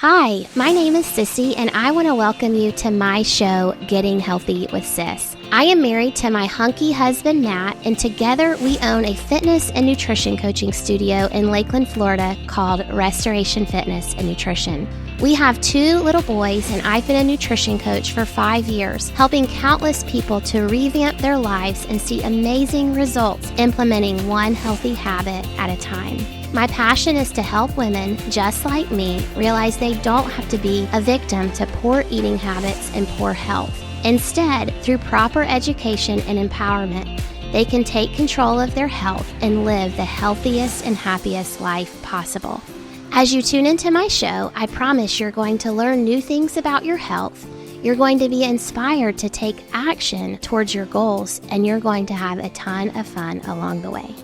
Hi, my name is Sissy, and I want to welcome you to my show, Getting Healthy with Sis. I am married to my hunky husband, Matt, and together we own a fitness and nutrition coaching studio in Lakeland, Florida called Restoration Fitness and Nutrition. We have 2 little boys, and I've been a nutrition coach for 5 years, helping countless people to revamp their lives and see amazing results implementing one healthy habit at a time. My passion is to help women just like me realize they don't have to be a victim to poor eating habits and poor health. Instead, through proper education and empowerment, they can take control of their health and live the healthiest and happiest life possible. As you tune into my show, I promise you're going to learn new things about your health. You're going to be inspired to take action towards your goals, and you're going to have a ton of fun along the way.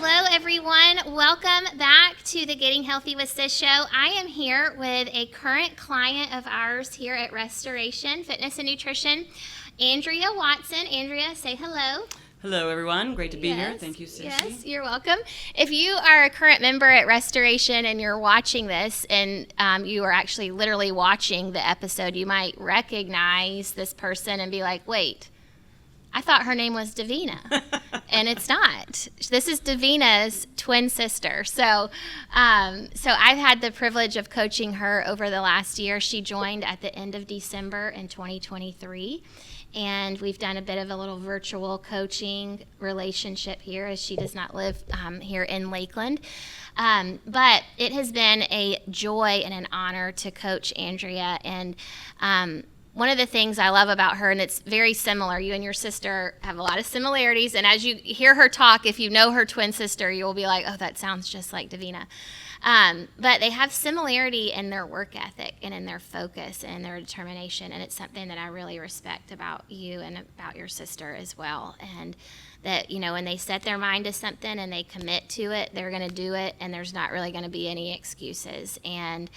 Hello, everyone. Welcome back to the Getting Healthy with Sis show. I am here with a current client of ours here at Restoration Fitness and Nutrition, Andrea Watson. Andrea, say hello. Hello, everyone. Great to be here. Thank you, Sissy. Yes, you're welcome. If you are a current member at Restoration and you're watching this, and you are actually literally watching the episode, you might recognize this person and be like, wait, I thought her name was Davina, and it's not. This is Davina's twin sister. So I've had the privilege of coaching her over the last year. She joined at the end of December in 2023, and we've done a bit of a little virtual coaching relationship here, as she does not live here in Lakeland. But it has been a joy and an honor to coach Andrea, and one of the things I love about her, and it's very similar, you and your sister have a lot of similarities, and as you hear her talk, if you know her twin sister, you'll be like, oh, that sounds just like Davina. But they have similarity in their work ethic and in their focus and their determination, and it's something that I really respect about you and about your sister as well. And that, you know, when they set their mind to something and they commit to it, they're going to do it, and there's not really going to be any excuses. And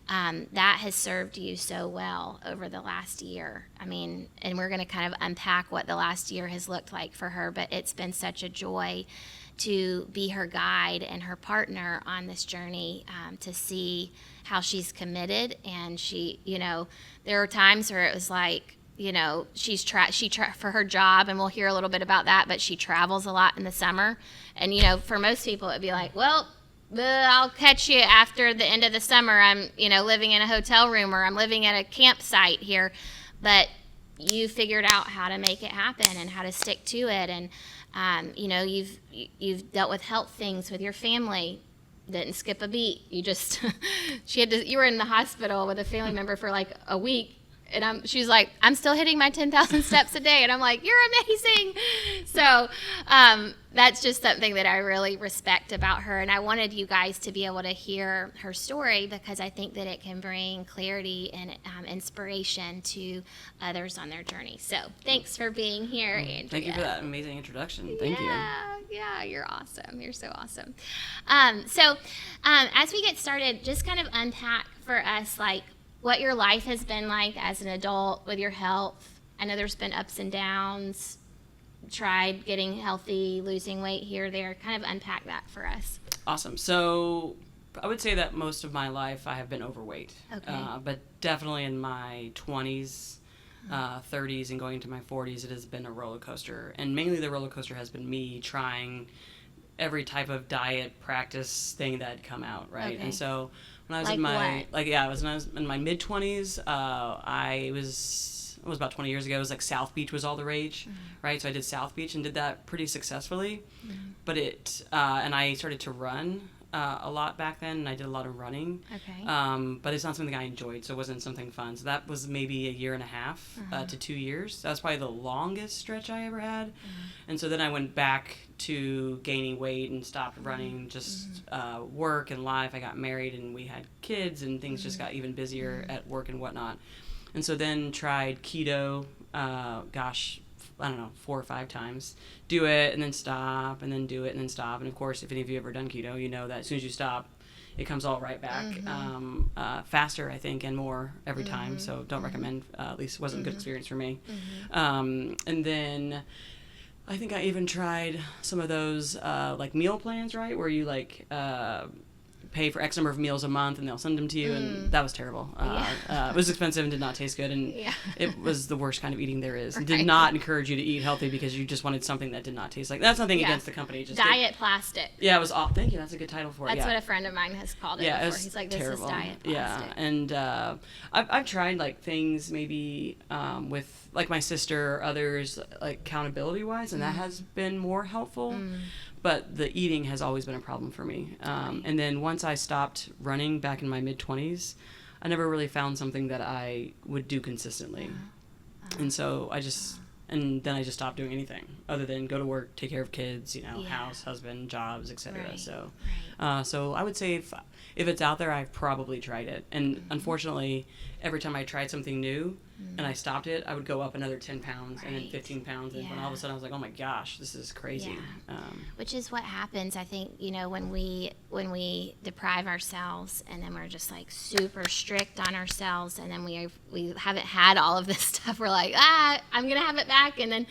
that has served you so well over the last year. I mean, and we're going to kind of unpack what the last year has looked like for her, but it's been such a joy to be her guide and her partner on this journey, to see how she's committed. And she, you know, there are times where it was like, you know, she for her job, and we'll hear a little bit about that, but she travels a lot in the summer. And, you know, for most people, it'd be like, well, I'll catch you after the end of the summer. I'm, you know, living in a hotel room, or I'm living at a campsite here. But you figured out how to make it happen and how to stick to it. And, you know, you've dealt with health things with your family. Didn't skip a beat. You just, you were in the hospital with a family member for like a week. And she's like, I'm still hitting my 10,000 steps a day. And I'm like, you're amazing. So that's just something that I really respect about her. And I wanted you guys to be able to hear her story, because I think that it can bring clarity and inspiration to others on their journey. So thanks for being here, Andrea. Thank you for that amazing introduction. Thank you. Yeah, you're awesome. You're so awesome. So as we get started, just kind of unpack for us, like, what your life has been like as an adult with your health. I know there's been ups and downs. Tried getting healthy, losing weight here, there. Kind of unpack that for us. Awesome. So I would say that most of my life I have been overweight. Okay. But definitely in my 20s, 30s, and going into my 40s, it has been a roller coaster. And mainly the roller coaster has been me trying every type of diet practice thing that had come out, right? Okay. And so when I was when I was in my mid 20s, it was about 20 years ago. It was like South Beach was all the rage, right? So I did South Beach and did that pretty successfully. But and I started to run a lot back then, and I did a lot of running. Okay. But it's not something I enjoyed, so it wasn't something fun. So that was maybe a year and a half to 2 years. That was probably the longest stretch I ever had. And so then I went back to gaining weight and stopped running, just work and life. I got married and we had kids, and things just got even busier at work and whatnot. And so then tried keto, I don't know, 4 or 5 times. Do it and then stop, and then do it and then stop. And of course, if any of you have ever done keto, you know that as soon as you stop, it comes all right back faster, I think, and more every time. So don't recommend. At least it wasn't a good experience for me. And then I think I even tried some of those like meal plans, right, where you like pay for X number of meals a month and they'll send them to you, and that was terrible. It was expensive and did not taste good, and it was the worst kind of eating there is. Right. Did not encourage you to eat healthy because you just wanted something that did not taste like. That's nothing against the company. Just diet plastic. Yeah, it was awful. Thank you. That's a good title for it. That's what a friend of mine has called it before. He's like, this terrible. Is diet plastic. Yeah, and I've tried like things maybe with like my sister or others, like accountability wise, and that has been more helpful. But the eating has always been a problem for me. And then once I stopped running back in my mid-20s, I never really found something that I would do consistently. And so and then I just stopped doing anything other than go to work, take care of kids, house, husband, jobs, etc. Right. So I would say if it's out there, I've probably tried it. And unfortunately, every time I tried something new and I stopped it, I would go up another 10 pounds and then 15 pounds. And when all of a sudden I was like, oh my gosh, this is crazy. Yeah. Which is what happens, I think, when we deprive ourselves and then we're just like super strict on ourselves, and then we haven't had all of this stuff. We're like, I'm going to have it back. And then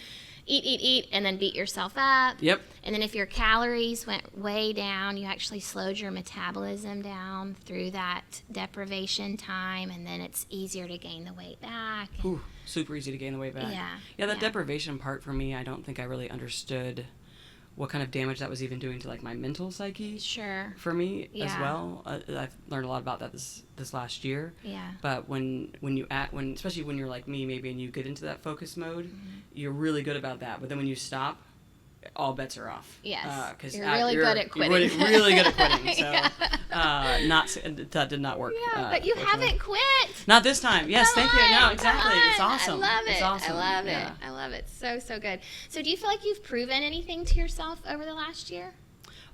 eat, and then beat yourself up. Yep. And then if your calories went way down, you actually slowed your metabolism down through that deprivation time, and then it's easier to gain the weight back. Ooh, super easy to gain the weight back. Yeah, that deprivation part for me, I don't think I really understood what kind of damage that was even doing to like my mental psyche. Sure. For me as well. I've learned a lot about that this last year. Yeah. But when especially when you're like me maybe and you get into that focus mode, you're really good about that. But then when you stop, all bets are off. Yes. Because you're really good at quitting. Really good at quitting. So that did not work. Yeah, but you haven't quit. Not this time. Yes, thank you. No, exactly. It's I awesome. love it. It's awesome. I love it. I love it. So good. So do you feel like you've proven anything to yourself over the last year?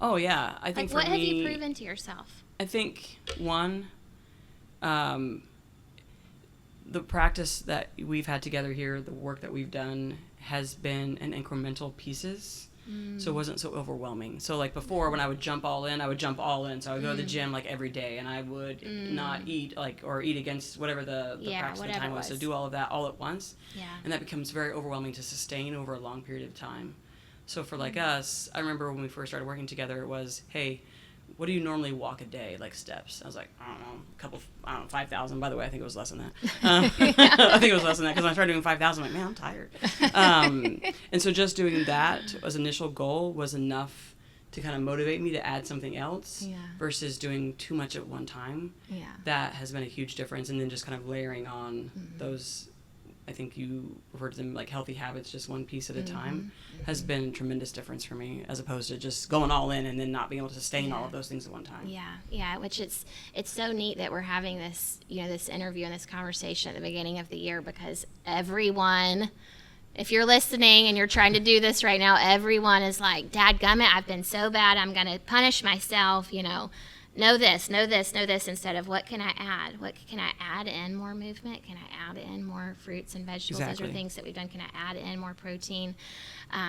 Oh yeah, I think what for have me, you proven to yourself? I think one, the practice that we've had together here, the work that we've done has been in incremental pieces. So it wasn't so overwhelming. So like before, when I would jump all in, So I would go to the gym like every day, and I would not eat or eat against whatever the practice at the time was. So do all of that all at once. Yeah. And that becomes very overwhelming to sustain over a long period of time. So for like us, I remember when we first started working together, it was, hey, what do you normally walk a day, like steps? I was like, I don't know, 5,000. By the way, I think it was less than that. I think it was less than that because when I started doing 5,000, I'm like, man, I'm tired. And so just doing that as initial goal was enough to kind of motivate me to add something else versus doing too much at one time. Yeah. That has been a huge difference. And then just kind of layering on those, I think you refer to them like healthy habits, just one piece at a time, has been a tremendous difference for me, as opposed to just going all in and then not being able to sustain all of those things at one time. Yeah, which it's so neat that we're having this, this interview and this conversation at the beginning of the year, because everyone, if you're listening and you're trying to do this right now, everyone is like, dadgummit, I've been so bad, I'm going to punish myself, know this, instead of what can I add? What can I add in? More movement? Can I add in more fruits and vegetables? Exactly. Those are things that we've done. Can I add in more protein,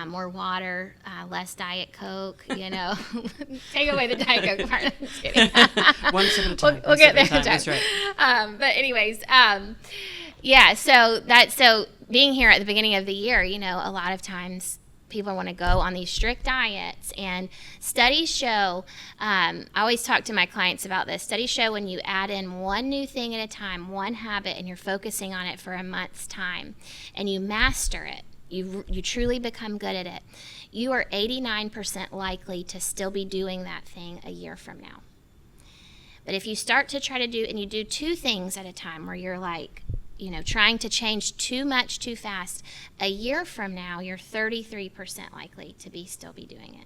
more water, less Diet Coke, Take away the Diet Coke part. I'm just kidding. One sip at a time. We'll get there. That's right. But anyways, so being here at the beginning of the year, a lot of times people want to go on these strict diets, and studies show, I always talk to my clients about this, studies show when you add in one new thing at a time, one habit, and you're focusing on it for a month's time, and you master it, you truly become good at it, you are 89% likely to still be doing that thing a year from now. But if you start to try to do, and you do two things at a time where you're like, trying to change too much too fast, a year from now, you're 33% likely to still be doing it.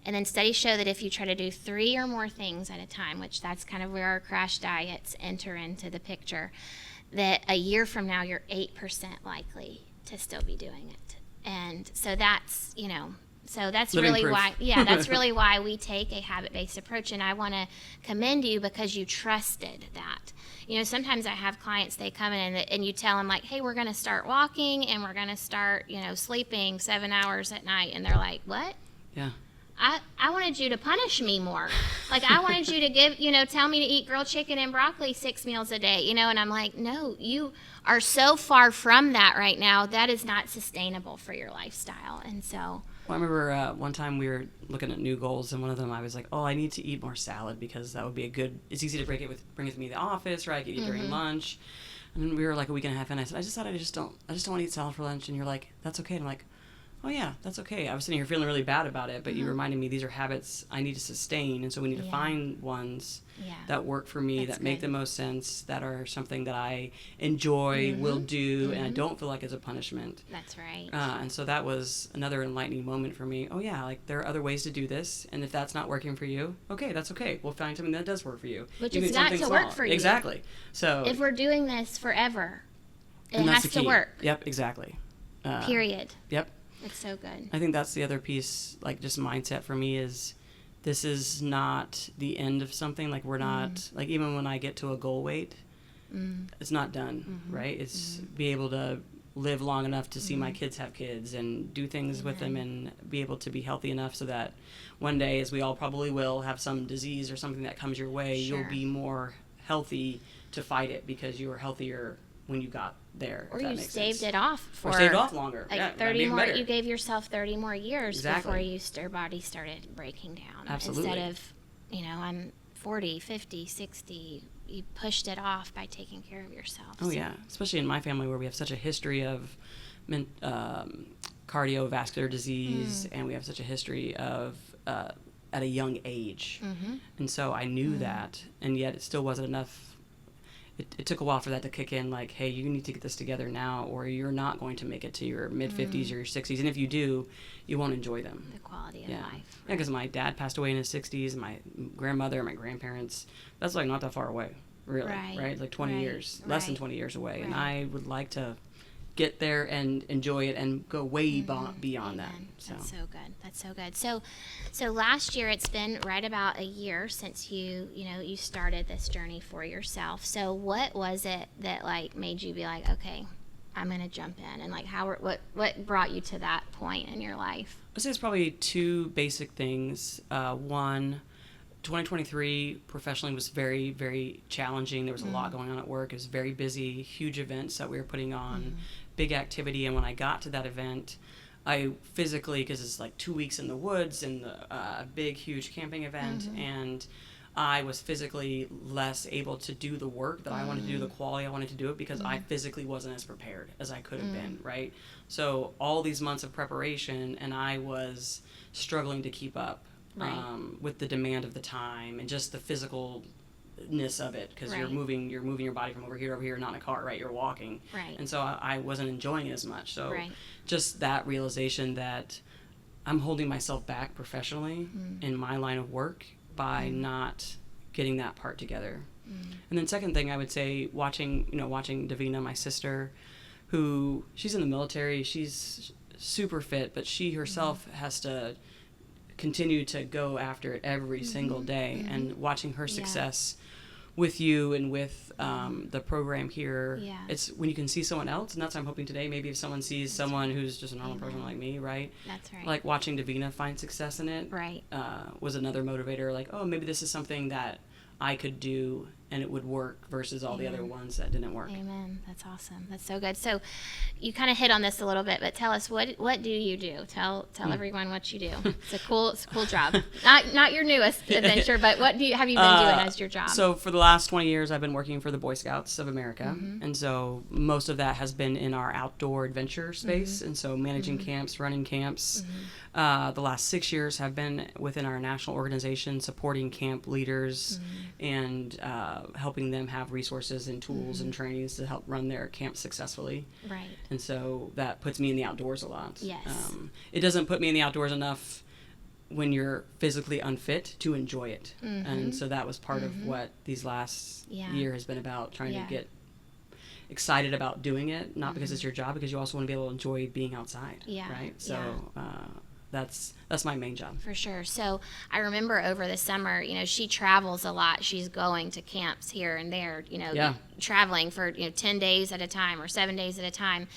And then studies show that if you try to do 3 or more things at a time, which that's kind of where our crash diets enter into the picture, that a year from now, you're 8% likely to still be doing it. And so that's, that's Living really proof. that's really why we take a habit-based approach. And I want to commend you because you trusted that. Sometimes I have clients, they come in and you tell them like, hey, we're going to start walking and we're going to start, sleeping 7 hours at night. And they're like, what? Yeah. I wanted you to punish me more. Like, I wanted you to give, tell me to eat grilled chicken and broccoli 6 meals a day, and I'm like, no, you are so far from that right now. That is not sustainable for your lifestyle. And so Well, I remember one time we were looking at new goals, and one of them I was like, "Oh, I need to eat more salad because that would be a good. It's easy to bring it with me to the office, right? I could eat during lunch." And then we were like a week and a half in. I said, "I just don't want to eat salad for lunch." And you're like, "That's okay." And I'm like, "Oh yeah, that's okay." I was sitting here feeling really bad about it, but you reminded me these are habits I need to sustain, and so we need to find ones that work for me, that make the most sense, that are something that I enjoy, will do, and I don't feel like it's a punishment. That's right. And so that was another enlightening moment for me. Oh yeah, like there are other ways to do this, and if that's not working for you, okay, that's okay. We'll find something that does work for you. Which has got to work for you. Exactly. So if we're doing this forever, it and has to work. Yep, exactly. Period. Yep. It's so good. I think that's the other piece, like just mindset for me is this is not the end of something. Like we're not, like even when I get to a goal weight, it's not done, right? It's be able to live long enough to see my kids have kids and do things with them and be able to be healthy enough so that one day, as we all probably will, have some disease or something that comes your way, you'll be more healthy to fight it because you were healthier when you got there. Or you saved it off for... Or saved off longer. Like 30 more... You gave yourself 30 more years before your body started breaking down. Absolutely. Instead of, I'm 40, 50, 60, you pushed it off by taking care of yourself. Oh, yeah. Especially in my family where we have such a history of cardiovascular disease and we have such a history of... at a young age. And so I knew that, and yet it still wasn't enough. It took a while for that to kick in, like, hey, you need to get this together now or you're not going to make it to your mid-50s or your 60s. And if you do, you won't enjoy them. The quality of life. Right? Yeah, because my dad passed away in his 60s, and my grandmother and my grandparents, that's like not that far away, really, right? Like 20 years, less than 20 years away. And I would like to get there and enjoy it and go way beyond that. So. That's so good. That's so good. So last year, it's been right about a year since you started this journey for yourself. So what was it that like made you be like, okay, I'm going to jump in, and like what brought you to that point in your life? I'd say it's probably two basic things. One, 2023 professionally was very, very challenging. There was a lot going on at work. It was very busy, huge events that we were putting on, big activity. And when I got to that event, I physically, because it's like 2 weeks in the woods and a big, huge camping event, and I was physically less able to do the work that I wanted to do, the quality I wanted to do it, because I physically wasn't as prepared as I could have been, right? So all these months of preparation, and I was struggling to keep up with the demand of the time and just the physicalness of it, because you're moving your body from over here to over here, not in a car, right? You're walking, and so I wasn't enjoying it as much. So just that realization that I'm holding myself back professionally in my line of work by not getting that part together. And then second thing I would say, watching Davina, my sister, who she's in the military, she's super fit, but she herself has to continue to go after it every single day, and watching her success with you and with the program here, it's when you can see someone else, and that's what I'm hoping today, maybe if someone sees someone who's just a normal person like me, right? That's right. Like watching Davina find success in it was another motivator, like, oh, maybe this is something that I could do and it would work versus all the other ones that didn't work. Amen. That's awesome. That's so good. So you kind of hit on this a little bit, but tell us, what do you do? Tell everyone what you do. It's a cool job. Not your newest adventure, but what have you been doing as your job? So for the last 20 years, I've been working for the Boy Scouts of America. And so most of that has been in our outdoor adventure space. And so managing camps, running camps. The last 6 years have been within our national organization, supporting camp leaders and helping them have resources and tools and trainings to help run their camps successfully. Right. And so that puts me in the outdoors a lot. Yes. It doesn't put me in the outdoors enough when you're physically unfit to enjoy it. And so that was part of what these last year has been about, trying to get excited about doing it, not because it's your job, because you also want to be able to enjoy being outside. Right. So that's my main job. For sure. So I remember over the summer, she travels a lot. She's going to camps here and there, traveling for 10 days at a time or 7 days at a time,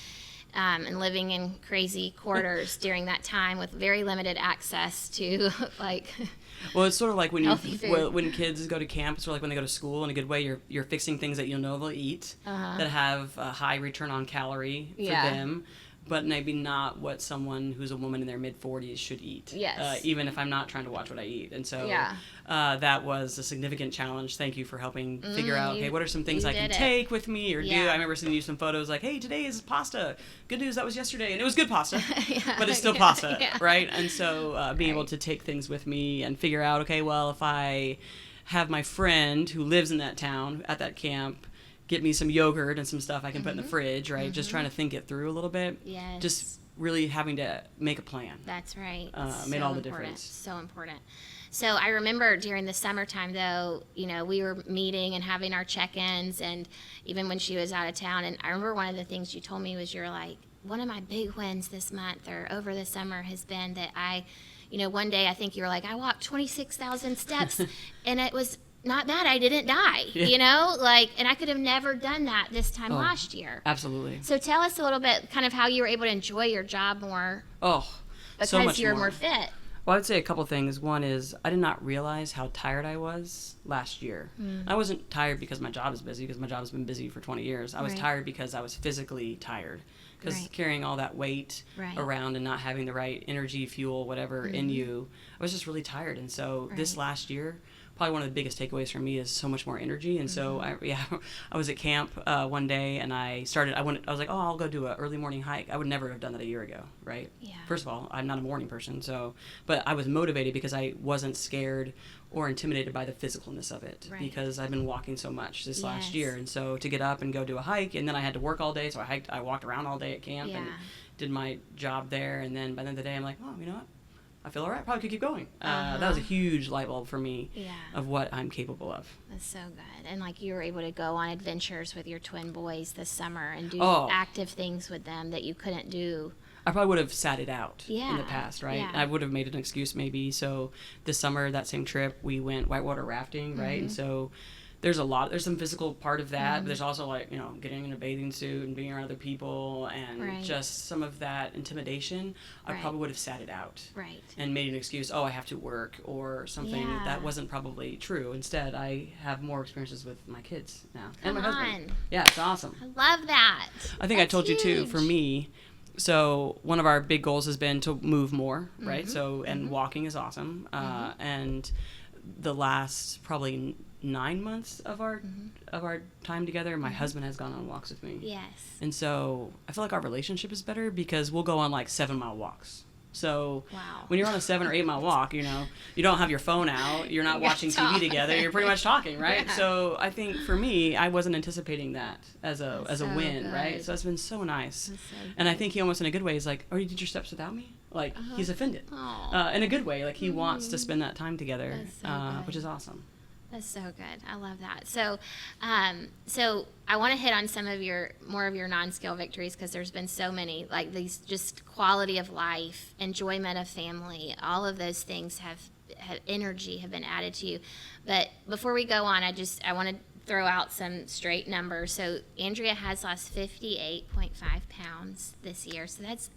and living in crazy quarters during that time with very limited access to Well, it's sort of like when when kids go to camp, it's sort of like when they go to school. In a good way, you're fixing things that they'll eat that have a high return on calorie for them, but maybe not what someone who's a woman in their mid-40s should eat. Yes. Even if I'm not trying to watch what I eat. And so Yeah. That was a significant challenge. Thank you for helping figure out, okay, what are some things I can did it. take with me or do? Yeah. I remember sending you some photos like, hey, today is pasta. Good news, that was yesterday. And it was good pasta, but it's still pasta, right? And so being able to take things with me and figure out, okay, well, if I have my friend who lives in that town at that camp get me some yogurt and some stuff I can put in the fridge, right? Just trying to think it through a little bit. Yes. Just really having to make a plan. That's right. Made all the difference. So important. So I remember during the summertime, though, you know, we were meeting and having our check-ins, and even when she was out of town. And I remember one of the things you told me was you're like, one of my big wins this month or over the summer has been that one day I think you were like, I walked 26,000 steps, and it was not bad. I didn't die, and I could have never done that this time last year. Absolutely. So tell us a little bit kind of how you were able to enjoy your job more. So much you're more. more fit. Well, I would say a couple things. One is I did not realize how tired I was last year. I wasn't tired because my job is busy, because my job has been busy for 20 years. I was tired because I was physically tired. Because carrying all that weight around and not having the right energy, fuel, whatever in you, I was just really tired. And so this last year, probably one of the biggest takeaways for me is so much more energy. And so I was at camp one day, and I was like, I'll go do an early morning hike. I would never have done that a year ago, right? Yeah. First of all, I'm not a morning person, but I was motivated because I wasn't scared or intimidated by the physicalness of it, because I've been walking so much this last year. And so to get up and go do a hike, and then I had to work all day, so I walked around all day at camp and did my job there. And then by the end of the day, I'm like, you know what? I feel all right. Probably could keep going. That was a huge light bulb for me of what I'm capable of. That's so good. And like you were able to go on adventures with your twin boys this summer and do active things with them that you couldn't do. I probably would have sat it out in the past, right? Yeah. I would have made an excuse maybe. So this summer, that same trip, we went whitewater rafting, right? And so there's some physical part of that, but there's also like, getting in a bathing suit and being around other people and just some of that intimidation. I probably would have sat it out and made an excuse, I have to work or something. That wasn't probably true. Instead, I have more experiences with my kids now and my husband. Yeah, it's awesome. I love that. I think I told you too, for me, so one of our big goals has been to move more, right? So, and walking is awesome. And the last probably 9 months of our time together, my husband has gone on walks with me. Yes. And so I feel like our relationship is better because we'll go on like 7-mile walks. So when you're on a 7 or 8 mile walk, you don't have your phone out, you're not watching TV together, you're pretty much talking, right? Yeah. So I think for me, I wasn't anticipating that as a win, good. Right? So it's been so nice. So and I think he almost in a good way is like, you did your steps without me? Like he's offended. In a good way, like he wants to spend that time together, which is awesome. That's so good. I love that. So, so I want to hit on some of more of your non-skill victories, because there's been so many, like these just quality of life, enjoyment of family, all of those things have energy have been added to you. But before we go on, I want to throw out some straight numbers. So Andrea has lost 58.5 pounds this year. So that's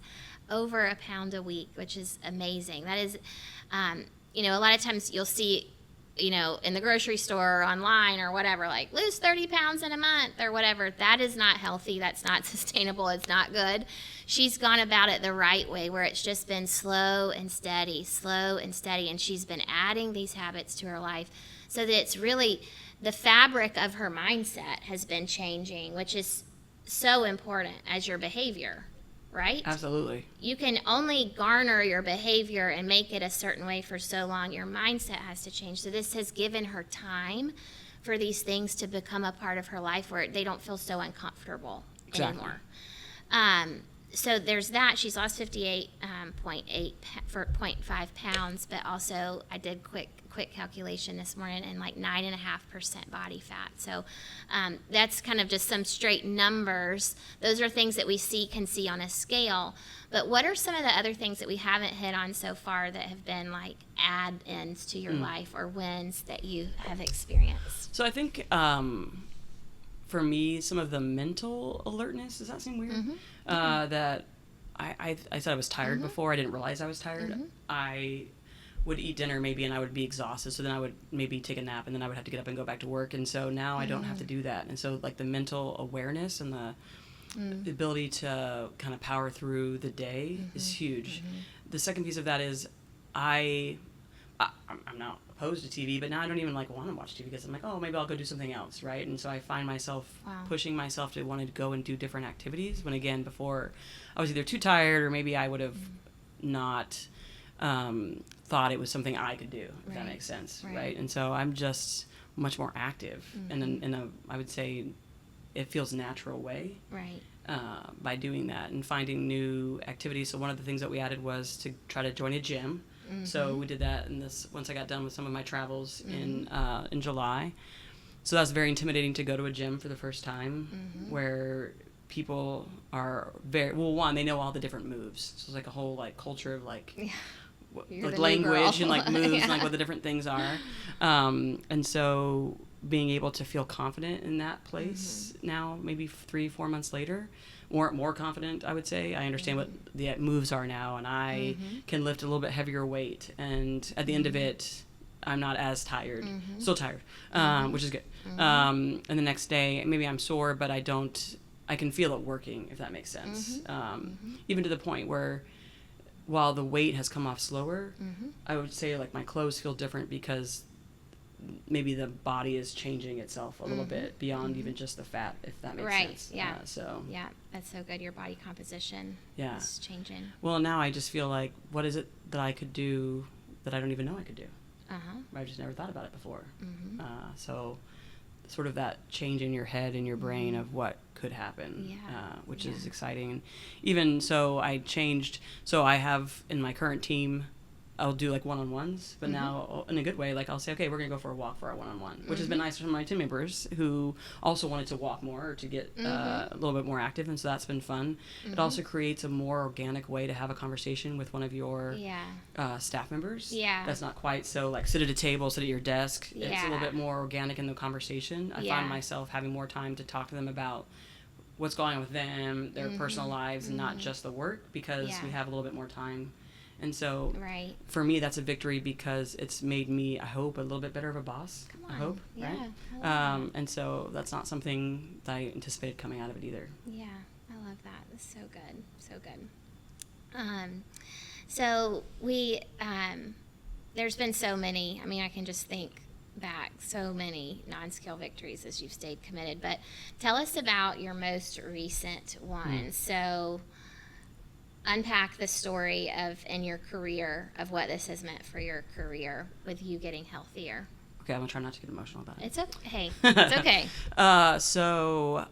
over a pound a week, which is amazing. That is, a lot of times you'll see, in the grocery store or online or whatever, like lose 30 pounds in a month or whatever. That is not healthy. That's not sustainable. It's not good. She's gone about it the right way, where it's just been slow and steady. And she's been adding these habits to her life so that it's really the fabric of her mindset has been changing, which is so important as your behavior. Right? Absolutely. You can only garner your behavior and make it a certain way for so long. Your mindset has to change. So this has given her time for these things to become a part of her life where they don't feel so uncomfortable anymore. So there's that. She's lost 58.5 pounds, but also I did quick calculation this morning, and like 9.5% body fat. So that's kind of just some straight numbers. Those are things that we can see on a scale. But what are some of the other things that we haven't hit on so far that have been like add-ins to your life or wins that you have experienced? So I think for me, some of the mental alertness, does that seem weird? That I said I was tired before. I didn't realize I was tired. I would eat dinner maybe and I would be exhausted, so then I would maybe take a nap and then I would have to get up and go back to work. And so now I don't have to do that. And so like the mental awareness and the the ability to kind of power through the day is huge. The second piece of that is I'm not opposed to TV, but now I don't even want to watch TV because I'm like, oh, maybe I'll go do something else, right? And so I find myself pushing myself to want to go and do different activities when, again, before I was either too tired or maybe I would have not thought it was something I could do, if that makes sense, right? And so I'm just much more active in a I would say, it feels natural way, right? By doing that and finding new activities. So one of the things that we added was to try to join a gym. So we did that once I got done with some of my travels in July. So that was very intimidating to go to a gym for the first time, where people are very one, they know all the different moves. So it's like a whole culture of language and moves and what the different things are. And so being able to feel confident in that place now, maybe 3-4 months later, more confident, I would say. I understand what the moves are now, and I can lift a little bit heavier weight. And at the end of it, I'm not as tired. Still tired, which is good. And the next day, maybe I'm sore, but I can feel it working, if that makes sense. Even to the point where, while the weight has come off slower, I would say my clothes feel different because maybe the body is changing itself a little bit beyond even just the fat, if that makes sense. Yeah. So yeah, that's so good. Your body composition is changing. Well, now I just feel like, what is it that I could do that I don't even know I could do? I just never thought about it before. So sort of that change in your head and your brain of what could happen, which is exciting. And even so, I changed. So I have in my current team, I'll do one-on-ones, but now in a good way, I'll say, okay, we're going to go for a walk for our one-on-one, which has been nice for my team members who also wanted to walk more or to get a little bit more active. And so that's been fun. It also creates a more organic way to have a conversation with one of your staff members. That's not quite so sit at a table, sit at your desk. It's a little bit more organic in the conversation. I find myself having more time to talk to them about what's going on with them, their personal lives, and not just the work, because we have a little bit more time. And so for me, that's a victory because it's made me, I hope, a little bit better of a boss. I hope, right? And so that's not something that I anticipated coming out of it either. Yeah, I love that. That's so good. So good. So we, there's been so many, I can just think back, so many NonSkill victories as you've stayed committed. But tell us about your most recent one. So unpack the story in your career of what this has meant for your career with you getting healthier. Okay, I'm gonna try not to get emotional about it. It's okay. It's okay. So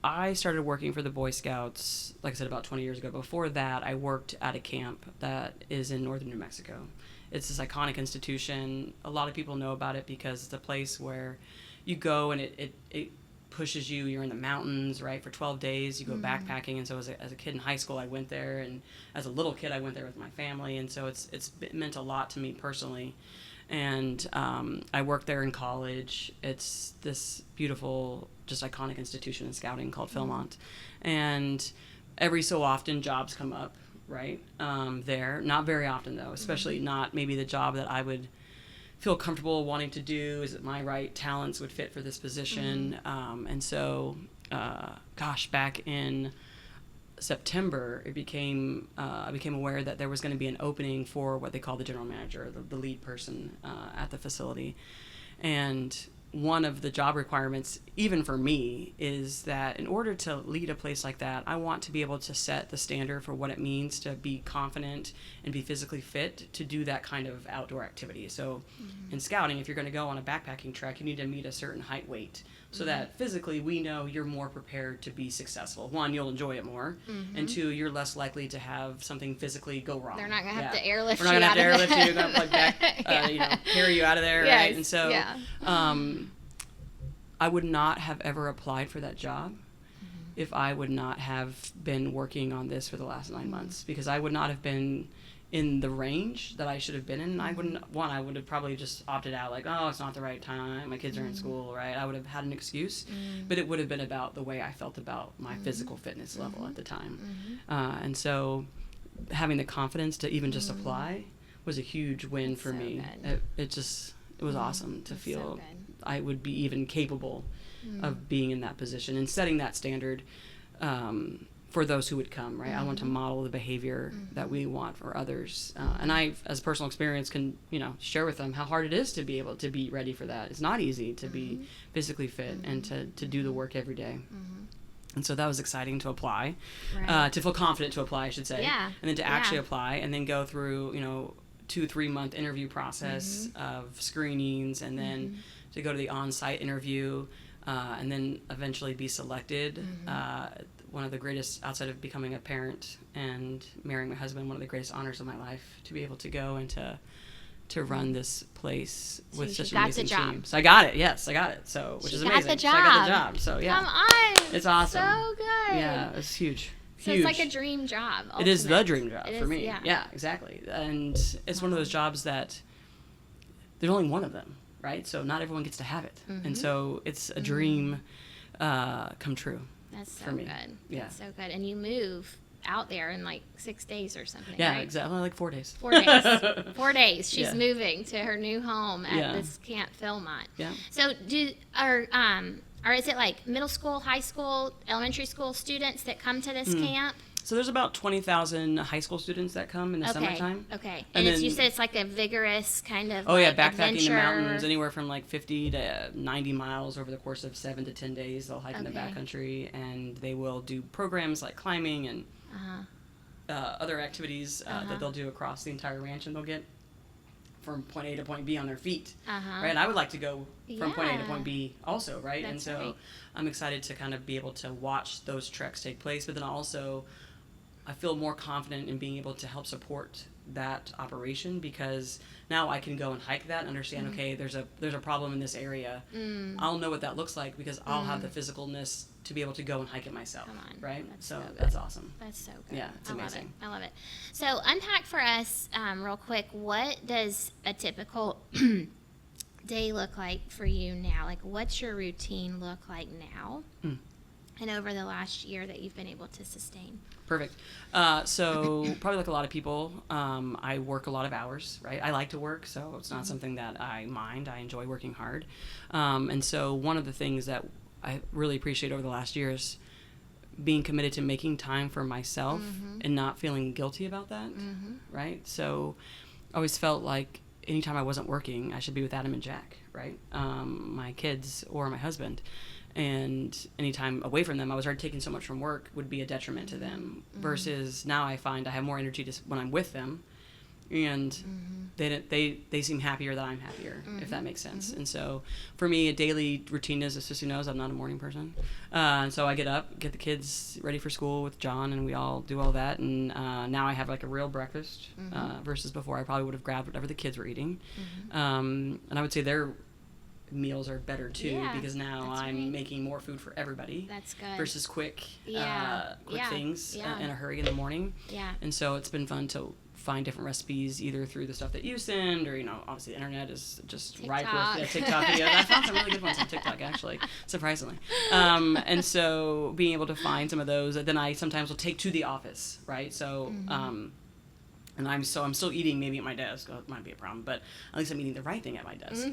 I started working for the Boy Scouts, like I said, about 20 years ago. Before that, I worked at a camp that is in northern New Mexico. It's this iconic institution. A lot of people know about it because it's a place where you go and it pushes you. You're in the mountains, right, for 12 days. You go backpacking. And so as a kid in high school, I went there. And as a little kid, I went there with my family. And so it's meant a lot to me personally. And I worked there in college. It's this beautiful, just iconic institution in scouting called Philmont. And every so often, jobs come up, right, there. Not very often, though, especially not maybe the job that I would feel comfortable wanting to do. Is it my right talents would fit for this position? And so, back in September, I became aware that there was going to be an opening for what they call the general manager, the lead person at the facility. And one of the job requirements, even for me, is that in order to lead a place like that, I want to be able to set the standard for what it means to be confident and be physically fit to do that kind of outdoor activity. So in scouting, if you're going to go on a backpacking trek, you need to meet a certain height weight so that physically we know you're more prepared to be successful. One, you'll enjoy it more, and two, you're less likely to have something physically go wrong. They're not going to have to airlift you. We're not going to have to airlift you. They're going to back, carry you out of there, right? And so I would not have ever applied for that job if I would not have been working on this for the last 9 months, because I would not have been in the range that I should have been in. I would have probably just opted out, it's not the right time, my kids are in school, right? I would have had an excuse, but it would have been about the way I felt about my physical fitness level at the time. And so having the confidence to even just apply was a huge win for me. It was awesome to feel I would be even capable of being in that position and setting that standard. for those who would come, right? I want to model the behavior that we want for others. And I, as personal experience, can, share with them how hard it is to be able to be ready for that. It's not easy to be physically fit and to do the work every day. And so that was exciting to apply, to feel confident to apply, I should say. Yeah. And then to actually apply and then go through, 2-3 month interview process of screenings, and then to go to the on-site interview, and then eventually be selected. One of the greatest, outside of becoming a parent and marrying my husband, one of the greatest honors of my life, to be able to go and to run this place with such an amazing team. So I got it. Yes, I got it. So, which is amazing. Got the job. So I got the job. So yeah. Come on. It's awesome. So good. Yeah, it's huge. So it's like a dream job. It is the dream job It for is, me. Yeah, exactly. And it's one of those jobs that there's only one of them, right? So not everyone gets to have it. And so it's a dream come true. That's so for me. good. Yeah. That's so good. And you move out there in like 6 days or something, Yeah, right? exactly. Like 4 days. 4 days. 4 days. She's Yeah. moving to her new home at Yeah. this Camp Philmont. Yeah. So or is it like middle school, high school, elementary school students that come to this camp? So there's about 20,000 high school students that come in the summertime. Okay. And And then- you said it's like a vigorous kind of Backpacking adventure. the mountains, anywhere from like 50 to 90 miles over the course of 7 to 10 days. They'll hike in the backcountry, and they will do programs like climbing and other activities that they'll do across the entire ranch, and they'll get from point A to point B on their feet. Right? And I would like to go from point A to point B also, right? That's and so right. I'm excited to kind of be able to watch those treks take place, but then also I feel more confident in being able to help support that operation, because now I can go and hike that and understand, okay, there's a problem in this area. I'll know what that looks like because I'll have the physicalness to be able to go and hike it myself. Come on. Right? That's so so good. that's awesome. That's so good. Yeah, it's amazing. I love it. So unpack for us real quick, what does a typical day look like for you now? Like, what's your routine look like now and over the last year that you've been able to sustain? Perfect. So probably like a lot of people, I work a lot of hours, right? I like to work, so it's not something that I mind. I enjoy working hard. And so one of the things that I really appreciate over the last year is being committed to making time for myself and not feeling guilty about that, right? So I always felt like anytime I wasn't working, I should be with Adam and Jack, right? My kids or my husband. And anytime away from them, I was already taking so much from work, would be a detriment to them. Versus now I find I have more energy when I'm with them, and they seem happier that I'm happier, if that makes sense. And so for me, a daily routine is, as Sissy knows, I'm not a morning person. And so I get up, get the kids ready for school with John, and we all do all that. And now I have like a real breakfast versus before I probably would have grabbed whatever the kids were eating. And I would say their meals are better too, because now I'm making more food for everybody. That's good. Versus quick things in a hurry in the morning. Yeah. And so it's been fun to find different recipes either through the stuff that you send, or obviously the internet is just ripe with TikTok videos. I found some really good ones on TikTok, actually, surprisingly. And so being able to find some of those, then I sometimes will take to the office, right? So and I'm still eating maybe at my desk. Well, it might be a problem, but at least I'm eating the right thing at my desk.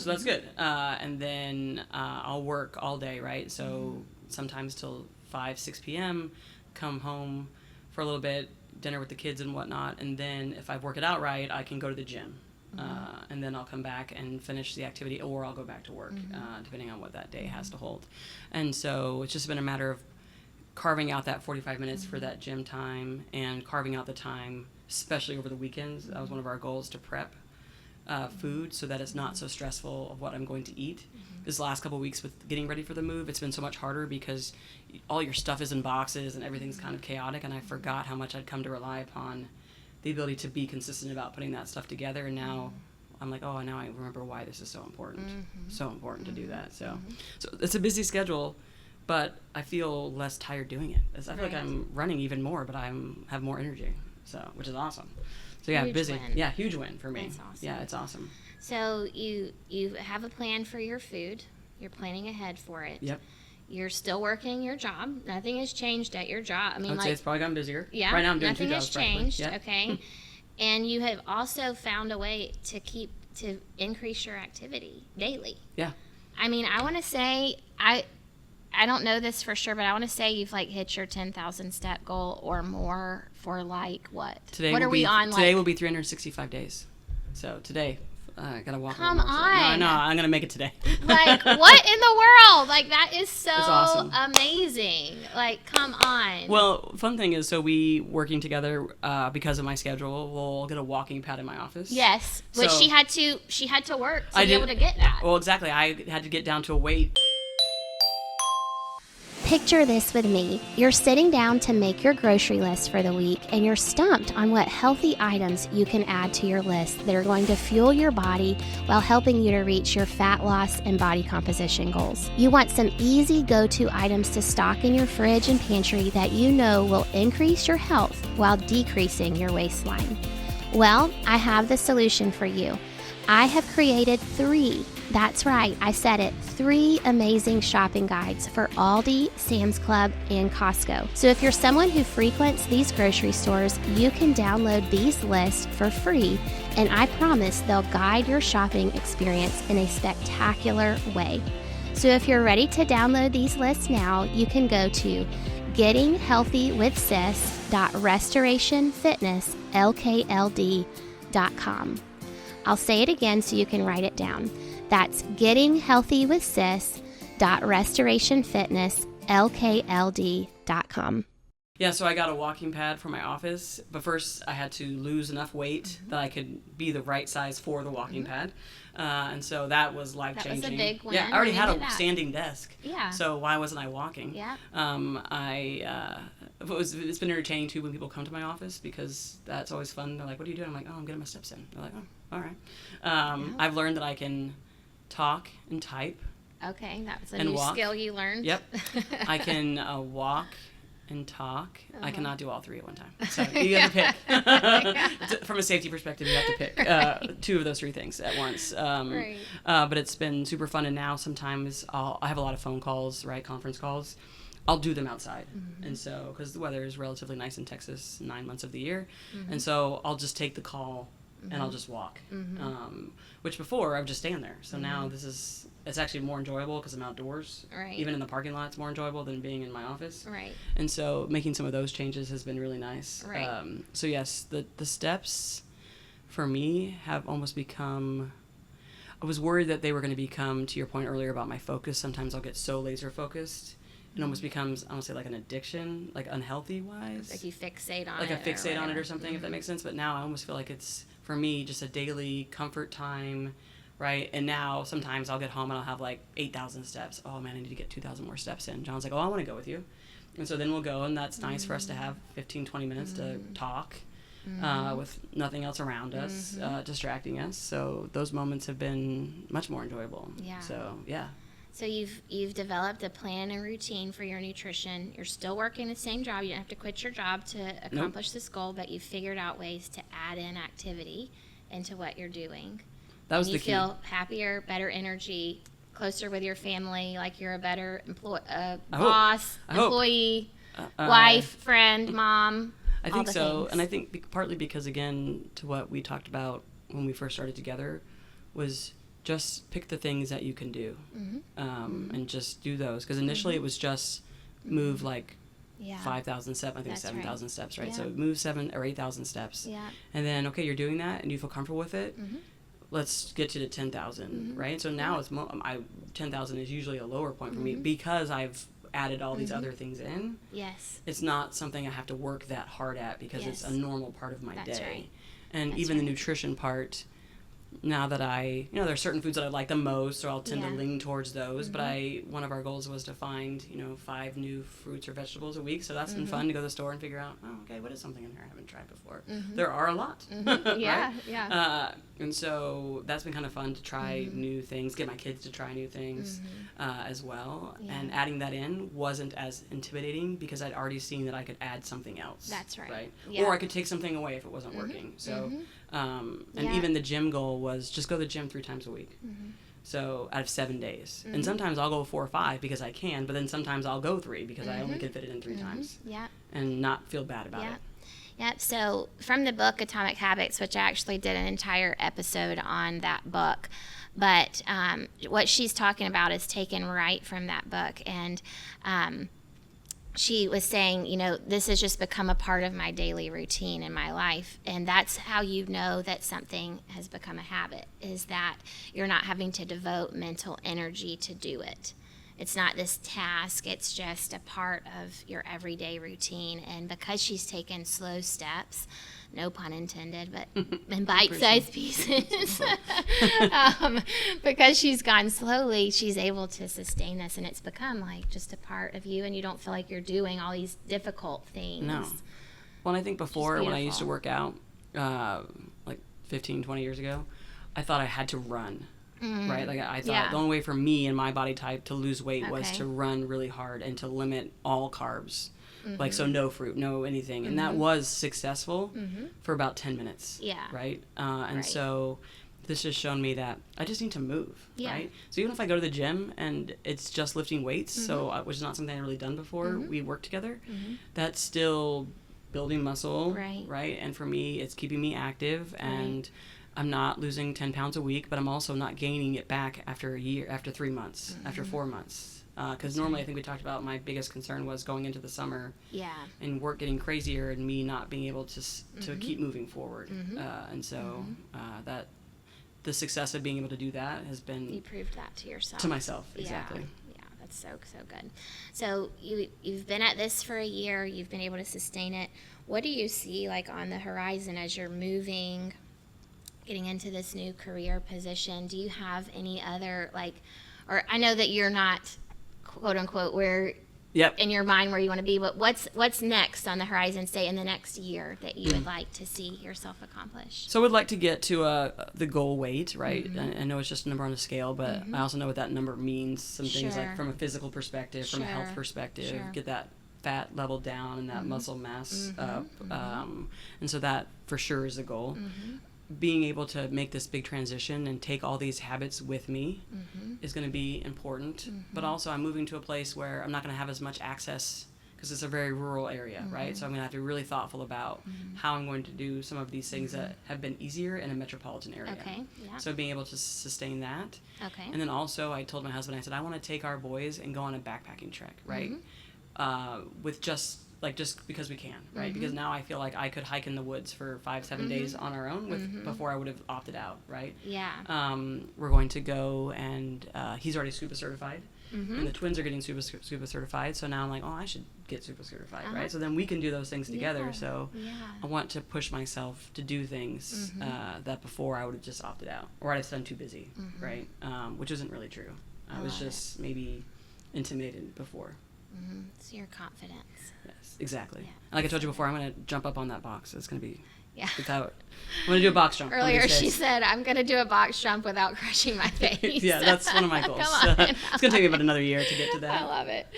So that's good. And then I'll work all day, right? So sometimes till 5, 6 p.m., come home for a little bit, dinner with the kids and whatnot. And then if I work it out right, I can go to the gym. And then I'll come back and finish the activity, or I'll go back to work, depending on what that day has to hold. And so it's just been a matter of carving out that 45 minutes for that gym time, and carving out the time, especially over the weekends. That was one of our goals, to prep food so that it's not so stressful of what I'm going to eat. This last couple of weeks with getting ready for the move, it's been so much harder because all your stuff is in boxes and everything's kind of chaotic, and I forgot how much I'd come to rely upon the ability to be consistent about putting that stuff together. And now I'm like, oh, now I remember why this is so important. So important to do that. So it's a busy schedule, but I feel less tired doing it. I feel like I'm running even more, but I have more energy, which is awesome. So yeah, Huge busy. win. Yeah, huge win for me. That's awesome. Yeah, it's awesome. So you have a plan for your food. You're planning ahead for it. Yep. You're still working your job. Nothing has changed at your job. I mean, I would say it's probably gotten busier. Yeah. Right now I'm doing nothing 2 jobs. has changed. Yep. Okay. And you have also found a way to increase your activity daily. Yeah. I mean, I want to say I don't know this for sure, but I want to say you've like hit your 10,000 step goal or more for like what? Today what are we on? Today will be 365 days. So today, I gotta walk. Come a little more. on. No, I'm gonna make it today. Like, what in the world? Like, that is so It's awesome. amazing. Like, come on. Well, fun thing is, so we working together because of my schedule. We'll get a walking pad in my office. Yes, which So- she had to work to I be able did- to get that. Well, exactly. I had to get down to a weight. Picture this with me. You're sitting down to make your grocery list for the week, and you're stumped on what healthy items you can add to your list that are going to fuel your body while helping you to reach your fat loss and body composition goals. You want some easy go-to items to stock in your fridge and pantry that you know will increase your health while decreasing your waistline. Well, I have the solution for you. I have created 3, that's right, I said it, 3 amazing shopping guides for Aldi, Sam's Club, and Costco. So if you're someone who frequents these grocery stores, you can download these lists for free, and I promise they'll guide your shopping experience in a spectacular way. So if you're ready to download these lists now, you can go to gettinghealthywithsis.restorationfitnesslkld.com. I'll say it again so you can write it down. That's gettinghealthywithsis.restorationfitnesslkld.com. Yeah, so I got a walking pad for my office, but first I had to lose enough weight that I could be the right size for the walking pad. And so that was life-changing. That was a big win. Yeah, I already when had you a did that. standing desk. Yeah. So why wasn't I walking? Yeah. It's been entertaining too when people come to my office because that's always fun. They're like, "What are you doing?" I'm like, "Oh, I'm getting my steps in." They're like, "Oh, all right." I've learned that I can talk and type. Okay, that was a And new walk. skill you learned. Yep. I can walk and talk. I cannot do all 3 at one time. So you have to pick. From a safety perspective, you have to pick 2 of those 3 things at once. Right. But it's been super fun. And now sometimes I have a lot of phone calls, right, conference calls. I'll do them outside. And so, because the weather is relatively nice in Texas 9 months of the year. And so I'll just take the call and I'll just walk. Which before, I would just stand there. So now it's actually more enjoyable because I'm outdoors. Right. Even in the parking lot, it's more enjoyable than being in my office. Right. And so making some of those changes has been really nice. Right. So yes, the steps for me have almost become, I was worried that they were going to become, to your point earlier about my focus, sometimes I'll get so laser focused. It almost becomes, I don't say like an addiction, like unhealthy wise. Like you fixate on it. Like I fixate on it whatever. or something, if that makes sense. But now I almost feel like it's, for me, just a daily comfort time, right? And now sometimes I'll get home and I'll have like 8,000 steps. Oh man, I need to get 2,000 more steps in. John's like, oh, I want to go with you. And so then we'll go, and that's nice for us to have 15, 20 minutes to talk with nothing else around us, distracting us. So those moments have been much more enjoyable. Yeah. So, yeah. So you've developed a plan and routine for your nutrition. You're still working the same job. You don't have to quit your job to accomplish this goal, but you've figured out ways to add in activity into what you're doing. That was and the you key. feel happier, better energy, closer with your family, like you're a better boss, employee, wife, friend, mom. I all think the so. things. And I think partly because, again, to what we talked about when we first started together, was just pick the things that you can do and just do those. Because initially it was just move like 5,000 steps, I think That's 7,000 steps, right? Yeah. So move 7,000 or 8,000 steps. Yeah. And then, okay, you're doing that and you feel comfortable with it. Let's get you to 10,000, right? So now it's 10,000 is usually a lower point for me because I've added all these other things in. Yes. It's not something I have to work that hard at because it's a normal part of my That's day. right. And That's even the right. nutrition part, now that there are certain foods that I like the most, so I'll tend to Yeah. lean towards those. But one of our goals was to find, 5 new fruits or vegetables a week. So that's been fun to go to the store and figure out, what is something in here I haven't tried before? There are a lot. Yeah, right? yeah. And so that's been kind of fun to try new things, get my kids to try new things as well. Yeah. And adding that in wasn't as intimidating because I'd already seen that I could add something else. That's right. Right? Yeah. Or I could take something away if it wasn't working. So, and Yeah. even the gym goal was just go to the gym 3 times a week. So out of 7 days. And sometimes I'll go 4 or 5 because I can, but then sometimes I'll go 3 because I only can fit it in 3 times Yeah. and not feel bad about it. Yep. So from the book Atomic Habits, which I actually did an entire episode on that book, but what she's talking about is taken right from that book. And she was saying, this has just become a part of my daily routine in my life. And that's how you know that something has become a habit, is that you're not having to devote mental energy to do it. It's not this task, it's just a part of your everyday routine. And because she's taken slow steps, no pun intended, but in bite-sized pieces, because she's gone slowly, she's able to sustain this, and it's become like just a part of you, and you don't feel like you're doing all these difficult things. No. Well, and I think before, when I used to work out, like 15, 20 years ago, I thought I had to run. Right? Like I thought the only way for me and my body type to lose weight was to run really hard and to limit all carbs. Like, so no fruit, no anything. And that was successful for about 10 minutes. Yeah. Right? And so this has shown me that I just need to move. Yeah. Right? So even if I go to the gym and it's just lifting weights, which is not something I've really done before, we work together, that's still building muscle. Right? And for me, it's keeping me active, and I'm not losing 10 pounds a week, but I'm also not gaining it back after a year, after 3 months, after 4 months. Because normally I think we talked about my biggest concern was going into the summer and work getting crazier and me not being able to keep moving forward. And so that the success of being able to do that has been... You proved that to yourself. To myself, exactly. Yeah, that's so good. So you've been at this for a year. You've been able to sustain it. What do you see like on the horizon as you're moving, getting into this new career position? Do you have any other or I know that you're not quote unquote where in your mind where you want to be, but what's next on the horizon, say in the next year, that you would like to see yourself accomplish? So I would like to get to the goal weight, right? I know it's just a number on the scale, but I also know what that number means. Some things like from a physical perspective, from a health perspective, get that fat level down and that muscle mass up. And so that for sure is a goal. Being able to make this big transition and take all these habits with me is going to be important. But also I'm moving to a place where I'm not going to have as much access, because it's a very rural area, right? So I'm going to have to be really thoughtful about how I'm going to do some of these things that have been easier in a metropolitan area. So being able to sustain that. And then also I told my husband, I said, I want to take our boys and go on a backpacking trek, right? With just because we can, right? Because now I feel like I could hike in the woods for 5-7 days on our own before I would have opted out, right? We're going to go, and he's already scuba certified, and the twins are getting scuba certified, so now I'm like, I should get scuba certified, right? So then we can do those things together. So I want to push myself to do things that before I would have just opted out, or I'd have been too busy, right? Which isn't really true. I was just maybe intimidated before. It's your confidence. Yes, exactly. Yeah. Like I told you before, I'm going to jump up on that box. It's going to be without... I'm going to do a box jump. Earlier she said, I'm going to do a box jump without crushing my face. Yeah, that's one of my goals. Come on. It's going to take me about another year to get to that. I love it.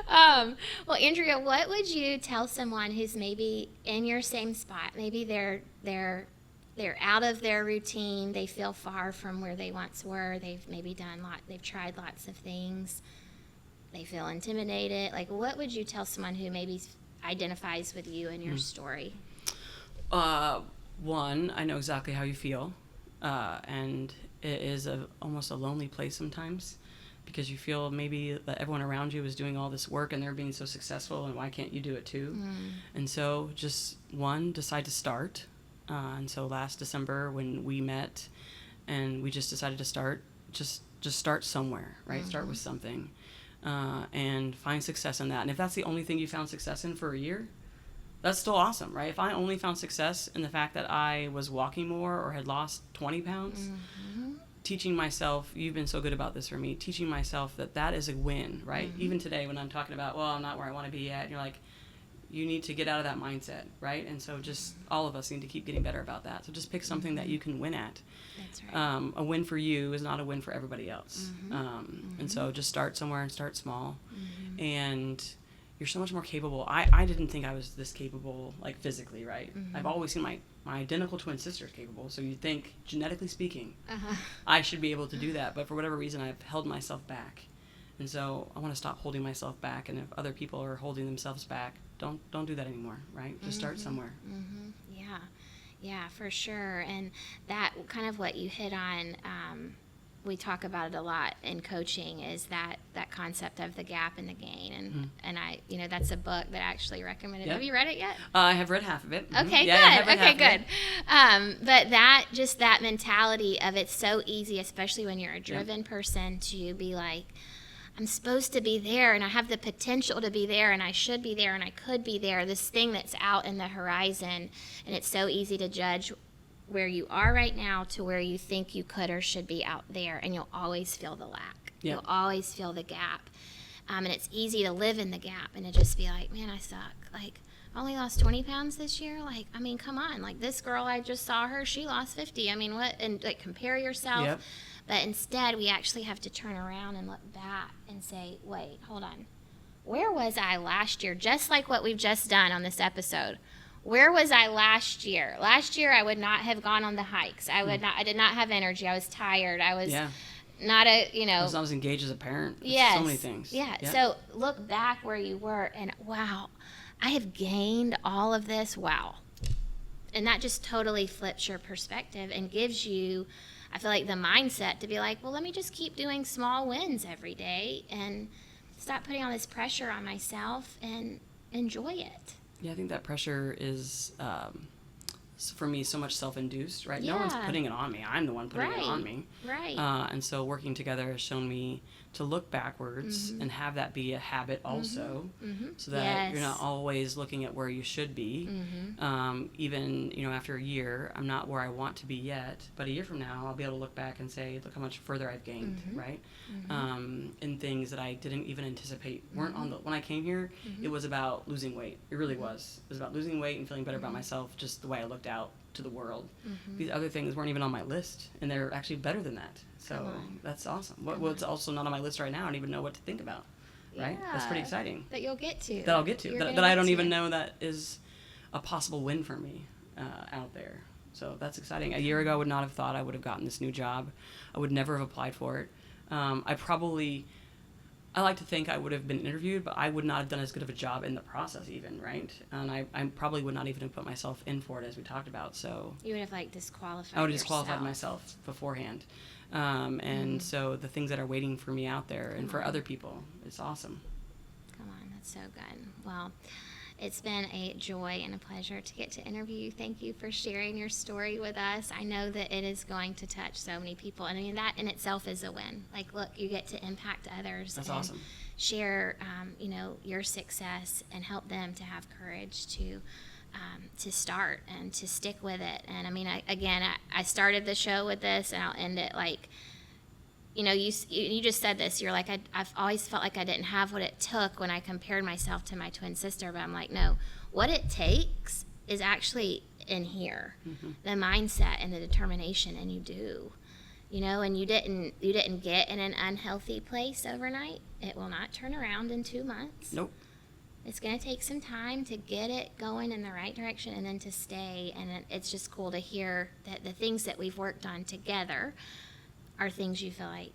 Well, Andrea, what would you tell someone who's maybe in your same spot? Maybe they're out of their routine. They feel far from where they once were. They've maybe they've tried lots of things. They feel intimidated. Like, what would you tell someone who maybe identifies with you and your story? One, I know exactly how you feel, and it is almost a lonely place sometimes, because you feel maybe that everyone around you is doing all this work and they're being so successful, and why can't you do it too? And so just decide to start. And so last December when we met and we just decided to start, just start somewhere, right? Start with something. And find success in that. And if that's the only thing you found success in for a year, that's still awesome, right? If I only found success in the fact that I was walking more or had lost 20 pounds, teaching myself, you've been so good about this for me, teaching myself that is a win, right? Even today when I'm talking about, I'm not where I want to be yet, and you're like, you need to get out of that mindset, right? And so just all of us need to keep getting better about that. So just pick something that you can win at. That's right. A win for you is not a win for everybody else. And so just start somewhere and start small. And you're so much more capable. I didn't think I was this capable, like physically, right? I've always seen my identical twin sisters capable. So you'd think, genetically speaking, I should be able to do that. But for whatever reason, I've held myself back. And so I want to stop holding myself back. And if other people are holding themselves back, don't do that anymore, right? Just start somewhere. Yeah, for sure. And that kind of what you hit on, we talk about it a lot in coaching, is that concept of the gap and the gain. And I, that's a book that I actually recommended. Yep. Have you read it yet? I have read half of it. Okay, Yeah, good. Okay, good. But that mentality of it's so easy, especially when you're a driven person, to be like, I'm supposed to be there, and I have the potential to be there, and I should be there, and I could be there, this thing that's out in the horizon. And it's so easy to judge where you are right now to where you think you could or should be out there, and you'll always feel the lack. Yep. You'll always feel the gap. And it's easy to live in the gap and to just be like, man, I suck. Like, I only lost 20 pounds this year. Like, I mean, come on. Like, this girl, I just saw her, she lost 50. I mean, what? And, like, compare yourself. Yep. But instead, we actually have to turn around and look back and say, wait, hold on. Where was I last year? Just like what we've just done on this episode. Where was I last year? Last year, I would not have gone on the hikes. I did not have energy. I was tired. I was not I was engaged as a parent. Yes. So many things. Yeah. Yep. So look back where you were, and wow, I have gained all of this. Wow. And that just totally flips your perspective and gives you, I feel like, the mindset to be like, well, let me just keep doing small wins every day and stop putting all this pressure on myself and enjoy it. Yeah, I think that pressure is, for me, so much self-induced, right? Yeah. No one's putting it on me. I'm the one putting it on me. Right. And so working together has shown me to look backwards and have that be a habit also, so that you're not always looking at where you should be. Even, after a year, I'm not where I want to be yet, but a year from now, I'll be able to look back and say, look how much further I've gained, right? In things that I didn't even anticipate weren't when I came here, it was about losing weight. It really was. It was about losing weight and feeling better about myself, just the way I looked out to the world. These other things weren't even on my list, and they're actually better than that. So that's awesome. What's also not on my list right now, I don't even know what to think about. Right? Yeah. That's pretty exciting. That you'll get to. That I'll get to. That I don't even know that is a possible win for me out there. So that's exciting. A year ago, I would not have thought I would have gotten this new job. I would never have applied for it. I like to think I would have been interviewed, but I would not have done as good of a job in the process even, right? And I probably would not even have put myself in for it, as we talked about. So you would have disqualified I would have disqualified myself beforehand. And so the things that are waiting for me out there and for other people, it's awesome. Come on, that's so good. Well, it's been a joy and a pleasure to get to interview you. Thank you for sharing your story with us. I know that it is going to touch so many people. And I mean, that in itself is a win. Like, look, you get to impact others. That's and awesome. Share, your success and help them to have courage to start and to stick with it. And I mean, I started the show with this, and I'll end it like, you just said this. You're like, I've always felt like I didn't have what it took when I compared myself to my twin sister. But I'm like, no, what it takes is actually in here, the mindset and the determination, and you do, and you didn't get in an unhealthy place overnight. It will not turn around in 2 months. Nope. It's going to take some time to get it going in the right direction and then to stay. And it's just cool to hear that the things that we've worked on together are things you feel like,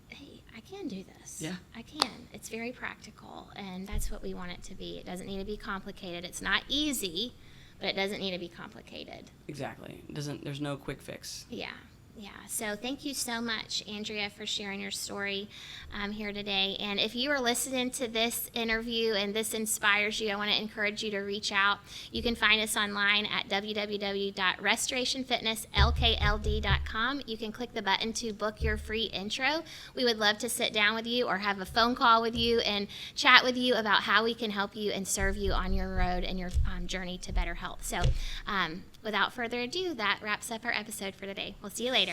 hey, I can do this. Yeah. I can. It's very practical, and that's what we want it to be. It doesn't need to be complicated. It's not easy, but it doesn't need to be complicated. Exactly. There's no quick fix. Yeah. So thank you so much, Andrea, for sharing your story here today. And if you are listening to this interview and this inspires you, I want to encourage you to reach out. You can find us online at www.restorationfitnesslkld.com. You can click the button to book your free intro. We would love to sit down with you or have a phone call with you and chat with you about how we can help you and serve you on your road and your journey to better health. So without further ado, that wraps up our episode for today. We'll see you later.